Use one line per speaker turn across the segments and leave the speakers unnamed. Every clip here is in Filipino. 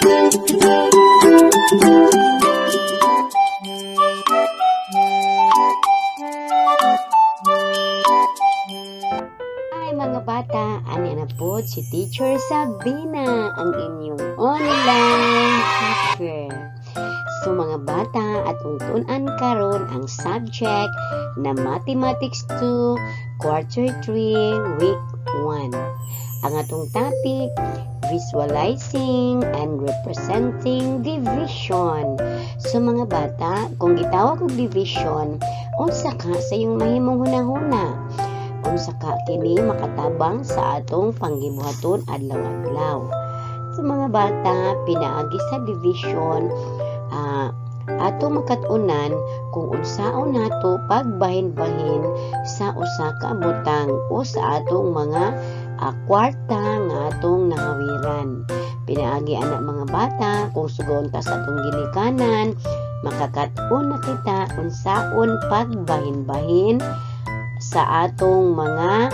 Hi mga bata, ani na po si Teacher Sabina, ang inyong online teacher. So mga bata, atong tun-an karon ang subject na Mathematics 2, Quarter 3, Week 1. Ang atong topic, Visualizing and Representing Division. So mga bata, kung gitawag og division, unsa ka sa iyong mahimong hunahuna? Unsa ka kini makatabang sa atong panggibuhaton adlaw-adlaw. So mga bata, pinaagi sa division, ato makatunan kung unsaon nato pagbahin-bahin sa usa ka butang o sa atong mga kwarta nga atong nahawiran. Pinaagi anak mga bata kung sugon ta sa atong ginikanan, makakatun na kita unsaon pagbahin-bahin sa atong mga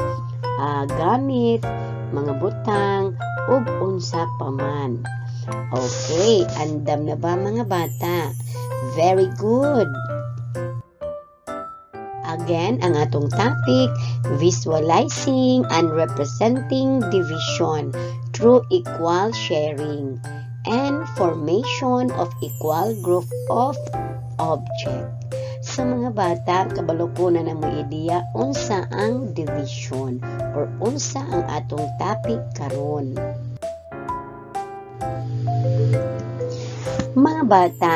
gamit, mga butang ug unsa pa man. Okay, andam na ba mga bata? Very good. Again, ang atong topic, Visualizing and Representing Division through Equal Sharing and Formation of Equal Group of Object. Sa mga bata, kabalo ko na mo ideya unsa ang division or unsa ang atong topic karon. Mga bata,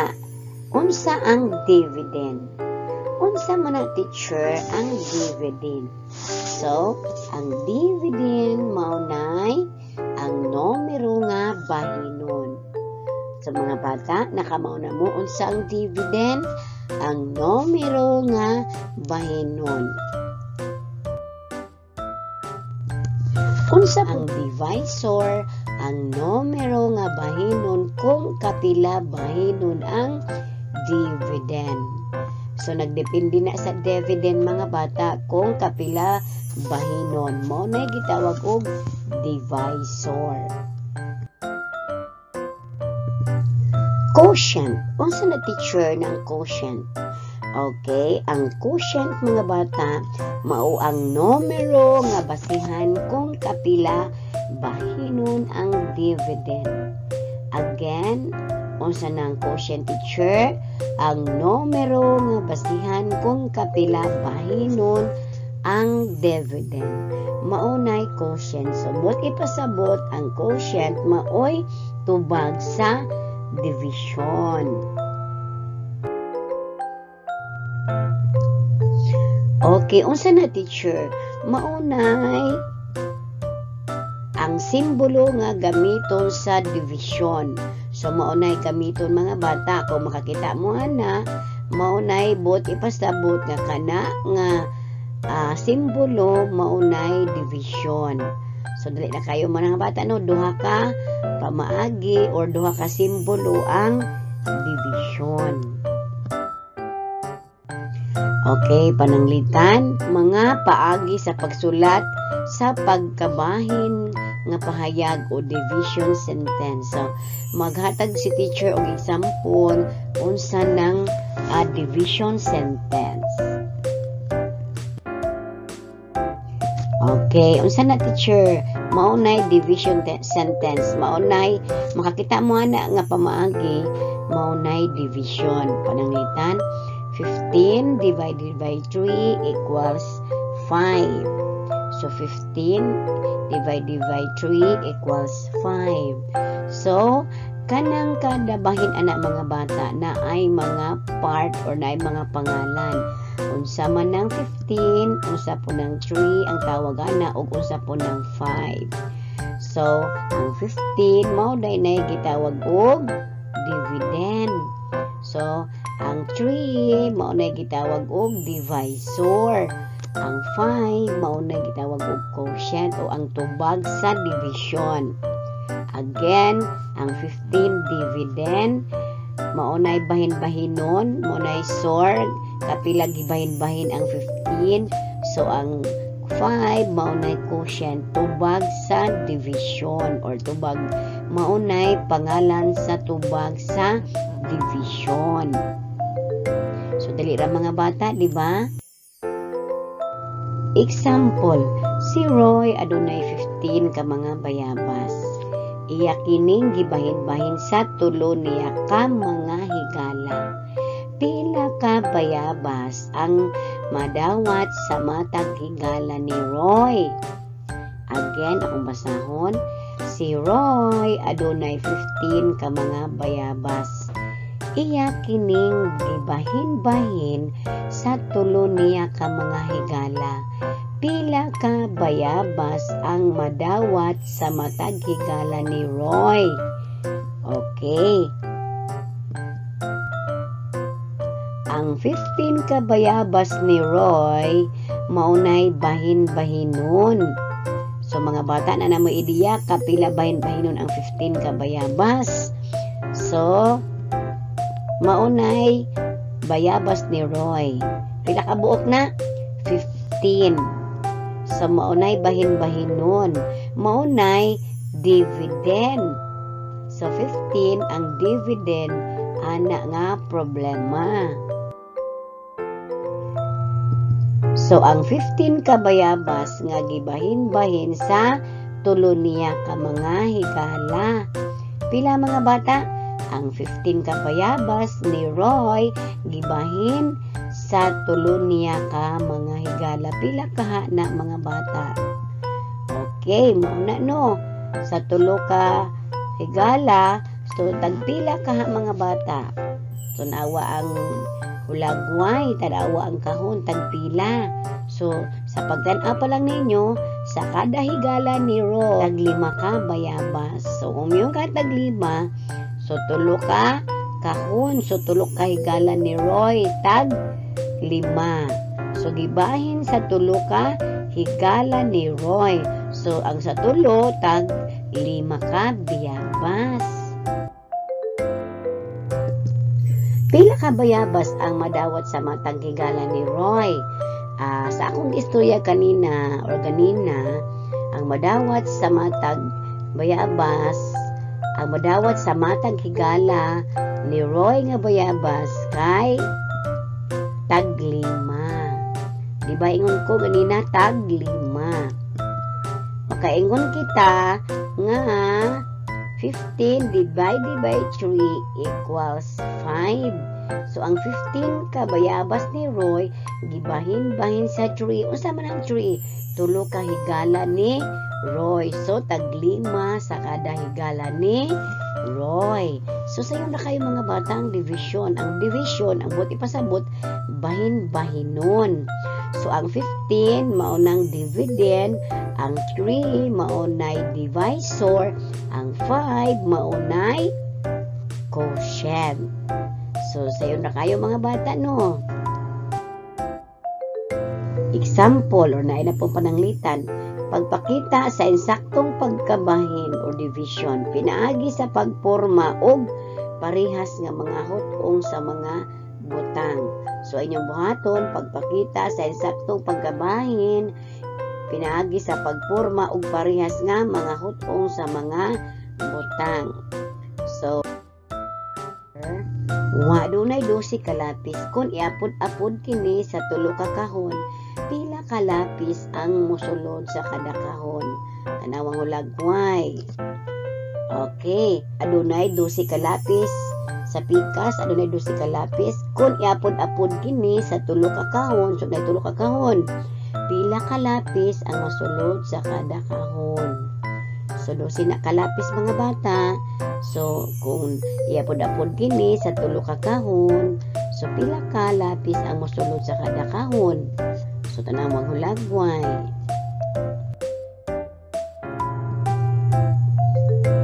unsa ang dividend? Unsa man ang teacher ang dividend? So, ang dividend maunay ang numero nga bahinon. Sa mga bata, nakamao na mo unsa ang dividend? Ang numero nga bahinon. Unsa ang divisor? Ang numero nga bahinon kung kapila bahinon ang dividend. So, nagdepende na sa dividend mga bata kung kapila bahinon. Mo na gitawag og divisor. Quotient. Unsa na teacher ng quotient? Okay, ang quotient mga bata mao ang numero nga basihan kung kapila bahinon ang dividend. Again, unsa nang quotient teacher? Ang numero nga basihan kung kapila bahinon ang dividend. Maunay quotient. So, but ipasabot ang quotient maoy tubag sa division. Okay, unsa na teacher? Maunay ang simbolo nga gamiton sa division. So, maunay gamiton mga bata. Kung makakita mo ana, maunay bot ipasabot nga kana nga simbolo maunay division. So, dali na kayo mga bata, no? Duha ka pamaagi or duha ka simbolo ang division. Okay, pananglitan, mga paagi sa pagsulat sa pagkabahin nga pahayag o division sentence. So, maghatag si teacher og example unsa ng division sentence. Okay, unsa na teacher? Maunay division sentence. Maunay, makakita mo na nga pamaagi, maunay division. Pananglitan, 15 divided by 3 equals 5. So, 15 divided by 3 equals 5. So, kanang kada bahin anak mga bata na ay mga part or na ay mga pangalan. Unsa man ng 15, unsa po ng 3 ang tawagan na o unsa po ng 5. So, ang 15 mao day na gitawag og dividend. So, ang 3 mao na gitawag og divisor. Ang 5 mao na gitawag og quotient o ang tubag sa division. Again, ang 15 dividend mao na bahin-bahinon, mao na sword, kapila gibahin-bahin ang 15. So ang 5 mao na quotient, tubag sa division or tubag maunay pangalan sa tubag sa division. So dali ra mga bata, di ba? Example, si Roy adunay 15 ka mga bayabas. Iya kining gibahin-bahin sa tulo niya ka mga higala. Pila ka bayabas ang madawat sa matag higala ni Roy? Again, akong basahon. Si Roy adunay 15 ka mga bayabas. Iya kining gibahin-bahin sa tulo niya ka mga higala. Pila ka bayabas ang madawat sa matag higala ni Roy? Okay. Ang 15 ka bayabas ni Roy maunay bahin-bahinon. So mga bata na namo ideya kapila bahin-bahinon ang 15 ka bayabas. So maunay bayabas ni Roy. Pila ka buok na? 15. So maunay bahin-bahinon. Maunay dividend. So 15 ang dividend ana nga problema. So, ang 15 ka bayabas nga gibahin-bahin sa tulo niya ka mga higala. Pila mga bata? Ang 15 ka bayabas ni Roy gibahin sa tulo niya ka mga higala. Pila ka na mga bata? Okay, mauna no. Sa tulo ka higala, so tagpila ka mga bata. So, nawa ang hulagway, tanawa ang kahon, tagpila. So, sa pagtanaw pa lang ninyo, sa kada higala ni Roy, taglima ka bayabas. So, yung ka taglima, so tulo ka kahon. So, tulo ka higala ni Roy, tag lima. So, gibahin sa tulo ka higala ni Roy. So, ang sa tulo, tag lima ka bayabas. Pila ka bayabas ang madawat sa matag higala ni Roy? Sa akong istorya kanina, ang madawat sa matag bayabas, ang madawat sa matag higala ni Roy nga bayabas kay taglima. Diba ingon ko kanina taglima. Makaingon kita nga 15 divided by 3 equals 5. So, ang 15 ka bayabas ni Roy, gibahin-bahin sa 3. Unsa man ang 3? Tulo ka higala ni Roy. So, taglima sa kada higala ni Roy. So, sayo na kayo mga bata ang division. Ang division, ang buti pasabot, bahin-bahinon. So, ang 15, maunang dividend. Ang 3, maunay divisor. Ang 5, maunay quotient. So, sayo na kayo mga bata, no? Example, or naina po pananglitan. Pagpakita sa insaktong pagkabahin o division, pinaagi sa pagporma og parehas nga mga hutong sa mga butang. So, inyong buhaton, pagpakita sa insaktong pagkabahin, pinaagi sa pagporma og parehas nga mga hutong sa mga butang. So, adunay 12 ka lapis. Kung iapod-apod kini sa tulo ka kahon, pila ka lapis ang mosulod sa kada kahon? Tanawang hulagway. Okay, adunay 12 ka lapis sa pikas, adunay 12 ka lapis. Kung iapod-apod kini sa tulo ka kahon, so na tulo ka kahon, pila ka lapis ang mosulod sa kada kahon? So, 12 na kalapis mga bata. So, kung iapod-apod kini sa tulo ka kahon, so pila ka lapis ang mosulod sa kada kahon? So, tanawang hulagway.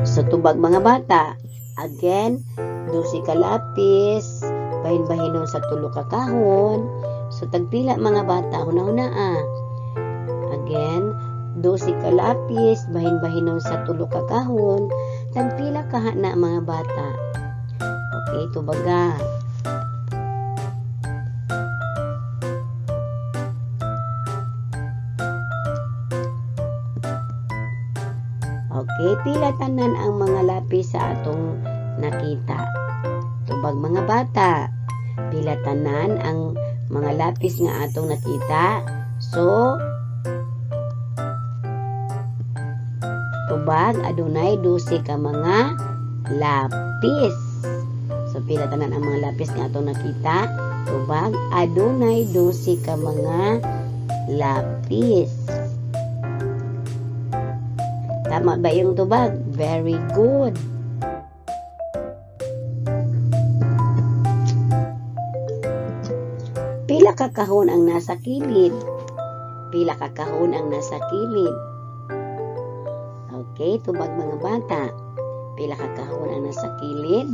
So, tubag mga bata. Again, 12 ka lapis, bahin-bahinon sa tulo ka kahon. So, tagpila mga bata, huna-huna Again, 12 ka lapis, bahin-bahinon sa tulo ka kahon, tagpila ka na mga bata. Okay, tubaga. Okay, Pila tanan ang mga lapis sa atong nakita. Tubag mga bata. Pila tanan ang mga lapis nga atong nakita. So, tubag adunay 12 ka mga lapis. So, pila tanan ang mga lapis nga atong nakita. Tubag adunay 12 ka mga lapis. Tama ba yung tubag? Very good. Pila ka kahon ang nasa kilid? Pila ka kahon ang nasa kilid? Okay, tubag mga bata. Pila ka kahon ang nasa kilid?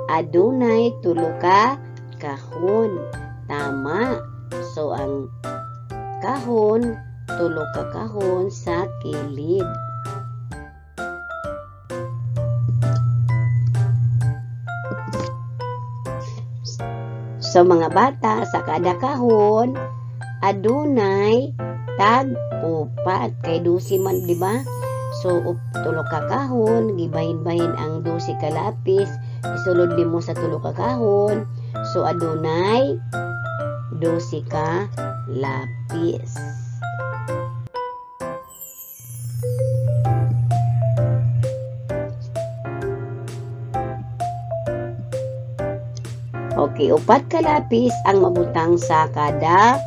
Adunay 3 ka kahon. Tama. So, ang kahon, 3 ka kahon sa kilid. So, mga bata, sa kada kahon, adunay tag-upat. Kay 12 man, di ba? So, 3 ka kahon, gibahin-bahin ang 12 ka lapis, isulod din mo sa 3 ka kahon. So, adunay 12 ka lapis. Okay, 4 ka lapis ang mabutang sa kada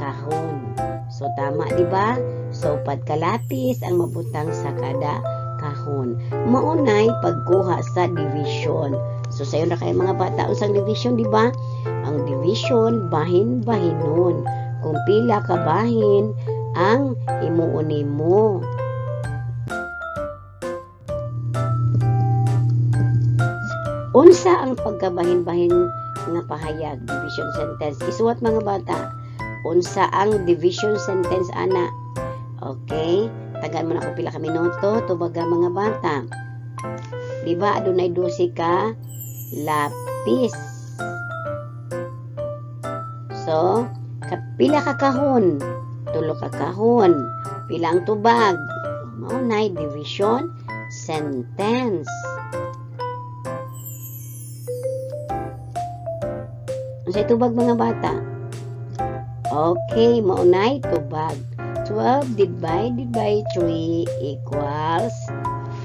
kahon. So, tama, di ba? So, 4 ka lapis ang mabutang sa kada kahon. Maunay pagkuha sa division. So, sayo na kayo mga bata, usang division, di ba? Ang division, bahin-bahinon. Kung pila ka bahin ang himuunin mo. Unsa ang pagkabahin-bahin nga pahayag, division sentence? Isuwat mga bata. Unsa ang division sentence, ana? Okay? Tagaan mo na kung pila ka minuto. Tubaga mga bata. Diba, adunay 12 ka lapis. So, pila ka kahon? 3 ka kahon. Pila ang tubag? Maunay, division sentence. Unsay tubag mga bata? Okay, maunay tubag. 12 divided by 3 equals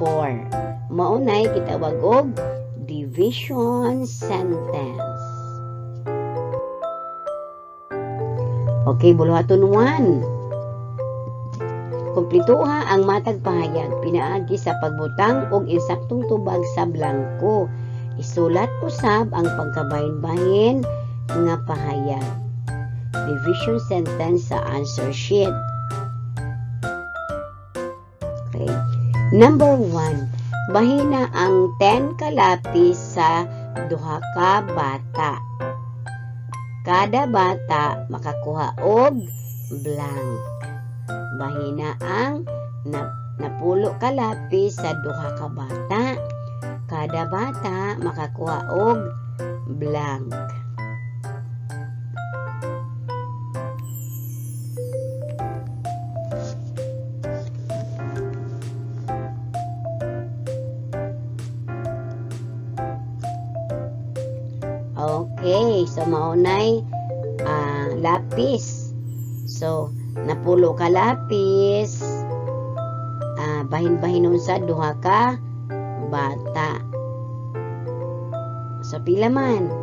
4. Maunay kitawag og division sentence. Okay, buluhaton 1. Kumplituha ang matag pahayag pinaagi sa pagbutang og insaktong tubag sa blanko. Isulat usab ang pagkabahin-bahin nga pahayag. Division sentence sa answer sheet. Okay. Number 1. Bahina ang 10 ka lapis sa 2 ka bata. Kada bata makakuha og blank. Bahina ang 10 ka lapis sa 2 ka bata. Kada bata makakuha og blank. Okay, so maunay lapis. So, 10 ka lapis, bahin-bahinon sa 2 ka bata. So, pila man?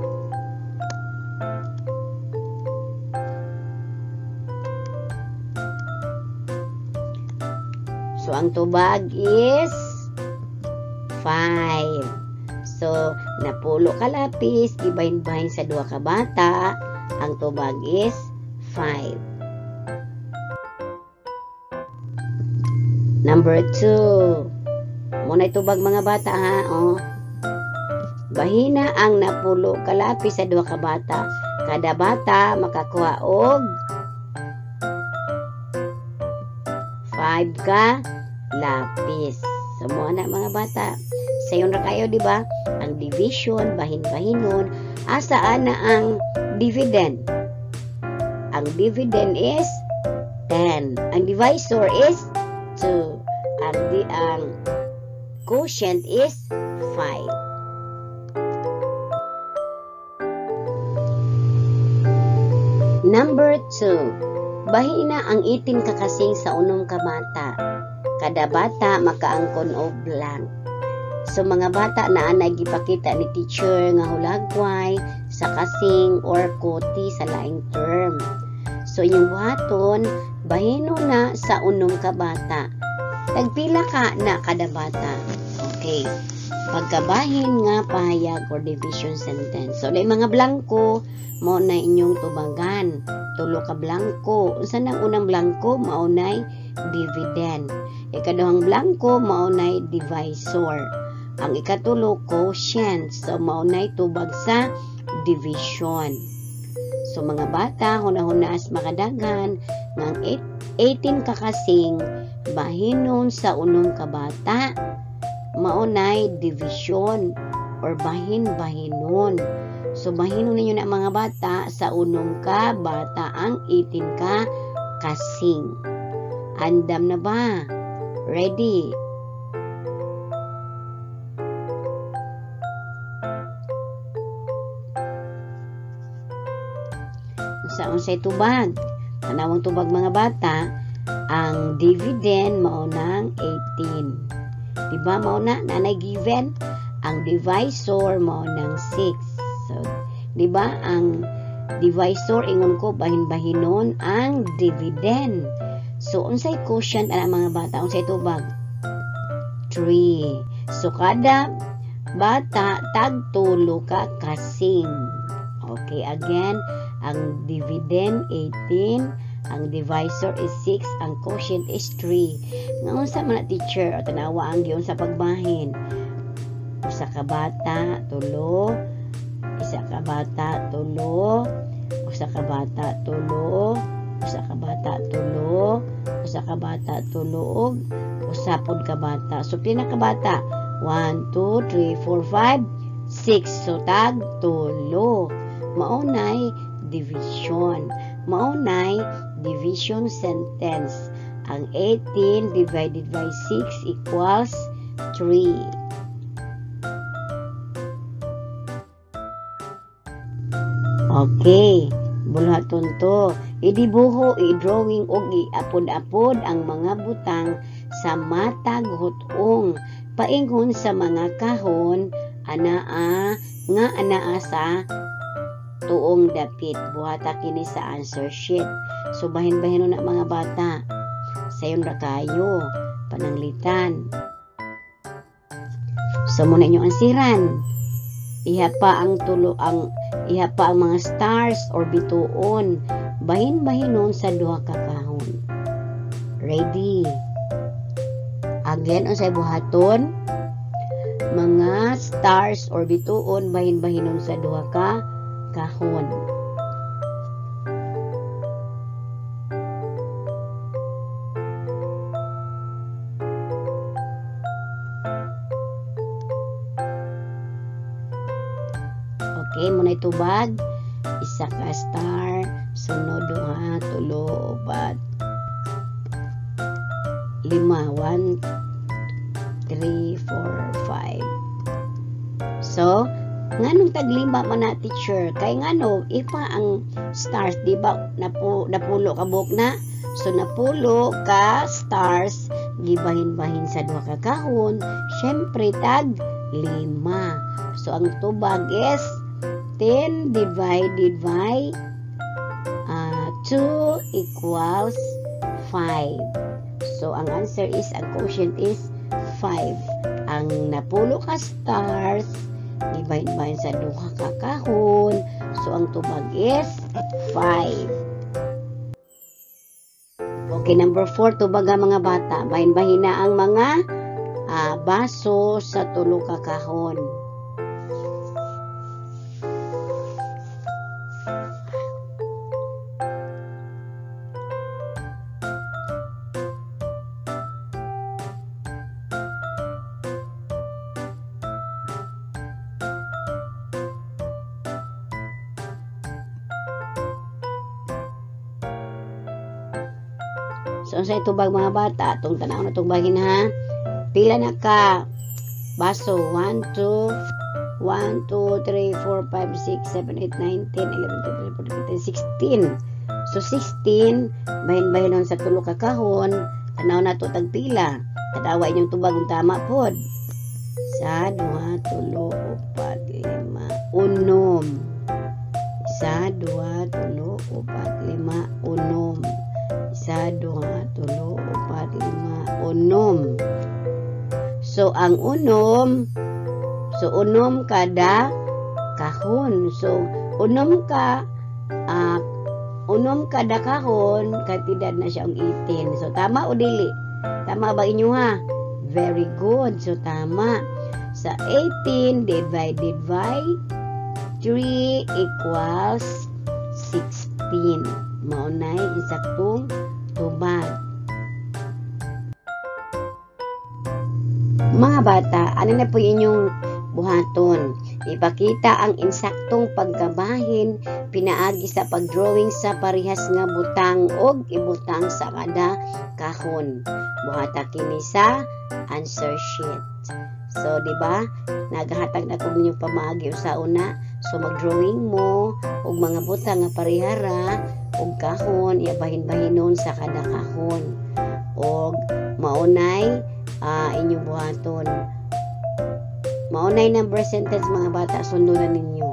So, ang tubag is 5. So, 10 ka lapis, gibahin-bahin sa 2 ka bata, ang tubag is 5. Number 2. Muna itubag mga bata ha. Oh. Bahina ang 10 ka lapis sa 2 ka bata. Kada bata makakuha og 5 ka lapis. So, muna mga bata. Sayon ra kayo, di ba? Ang division, bahin-bahinon, asaan na ang dividend? Ang dividend is 10. Ang divisor is 2. Ang quotient is 5. Number 2. Bahina ang 18 kakasing sa unom ka bata. Kada bata makaangkon og blank. So mga bata na anay gipakita ni teacher nga hulagway sa kasing or koti sa laing term. So inyong buhaton, bahino na sa unom ka bata. Tagpila ka na kada bata. Okay. Pagkabahin nga pahayag or division sentence. So, mga blanco, mo na inyong tubagan. Tulo ka blanco. Unsa nang unang blanco, maunay dividend. Ikaduhang blanco, maunay divisor. Ang ikatulo, quotient. So, maunay tubag sa division. So, mga bata, hunahuna-as makadaghan ng 18 kakasing bahinon sa unong kabata, maunay division or bahin-bahinon. So, bahinon ninyo na mga bata sa unong ka bata ang 18 ka kasing. Andam na ba? Ready? Sa unsay tubag? Tanawang tubag mga bata, ang dividend maunang 18. Diba mauna nanay given? Ang divisor maunang 6. So, diba ang divisor ingon ko bahin-bahinon ang dividend. So unsay quotient ana mga bata? Unsay tubag? 3. So kada bata tag tulo ka kasing. Okay, again, ang dividend 18, ang divisor is 6, ang quotient is 3. Ngayon sa mga teacher, o tanawa ang giyon sa pagbahin. Usa ka bata, tulo. Isa ka bata, tulo. Usa ka bata, tulo. Usa ka bata, tulo. Usa ka bata, tulo. Usapod ka bata. So, pina ka bata? 1, 2, 3, 4, 5, 6. So, tag, tulo. Maunay division. Maunay division sentence. Ang 18 divided by 6 equals 3. Okay. Bulhaton to. Idibuho, i-drawing o i-apod-apod ang mga butang sa matag hutong. Paingon sa mga kahon, anaa sa tuong dapit. Buhata kini sa answer sheet. So, bahin-bahin na mga bata. Sayon ra kayo. Pananglitan. So, muna inyong ansiran. Iha pa ang mga stars or bituon. Bahin-bahinon sa duha ka kahon. Ready? Again, unsay buhaton? Mga stars or bituon bahin-bahinon sa duha ka kahon. Okay, muna itubag. Isa ka star, sunod duha, tulo, upat, 5. 1, 3, 4, 5. So, nganong taglima man na teacher? Kay ngano, ipa ang stars, di ba? Napulo ka buok na. So, napulo ka stars, gibahin-bahin sa duha ka kahon. Syempre, tag 5. So, ang tubag is 10 divided by 2 equals 5. So, ang answer is, ang quotient is 5. Ang napulo ka stars, divide-bahin sa duha ka kahon. So, ang tubag is 5. Okay, number 4, tubag ang mga bata. Bahin-bahin na ang mga baso sa tulo ka kahon. So, So sa itubag mga bata, itong tanaw na tubagin ha. Pila na ka baso? 1, 2, 3, 4, 5, 6, 7, 8, 9, 10, 11, 12, 13, 14, 15, 16. So 16, bahin-bahinon sa tulo ka kahon, tanaw na to tagpila. Tatawa inyong tubag kung tama pod. Isa, dua, tulo, upat, lima, unom. Isa, dua, tulo, upat, lima, unom. Isa, dua, tulo, upat, lima, unom. So, ang unom kada kahon. So, unom kada kahon, kantidad na siya ang 18. So, tama o dili? Tama ba inyo ha? Very good. So, tama. Sa 18 divided by 3 equals 16. Maunay, insaktong tubag. Mga bata, ano na po inyong buhaton? Ipakita ang insaktong pagkabahin pinaagi sa pagdrawing sa parehas nga butang og ibutang sa kada kahon. Buhata kini sa answer sheet. So, di ba? Naghatag na kung inyong pamaagi sa una. So, mag-drawing mo og mga butang nga parehara og kahon, ibahin-bahinon sa kada kahon. Og maunay inyong buhaton. Maunay ng percentage mga bata, sundulan ninyo.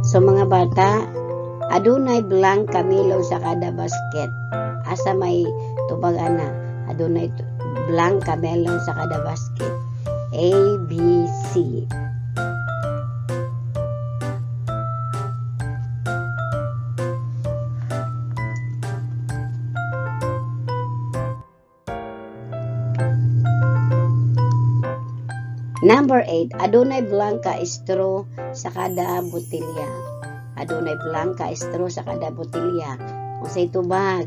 So mga bata, adunay blank kamilon sa kada basket. Asa may tubag ana, adunay blank kamelon sa kada basket. A, B, C. Number 8, adunay blanca straw sa kada botilya. Adunay blanca straw sa kada botilya. Kung sa itubag,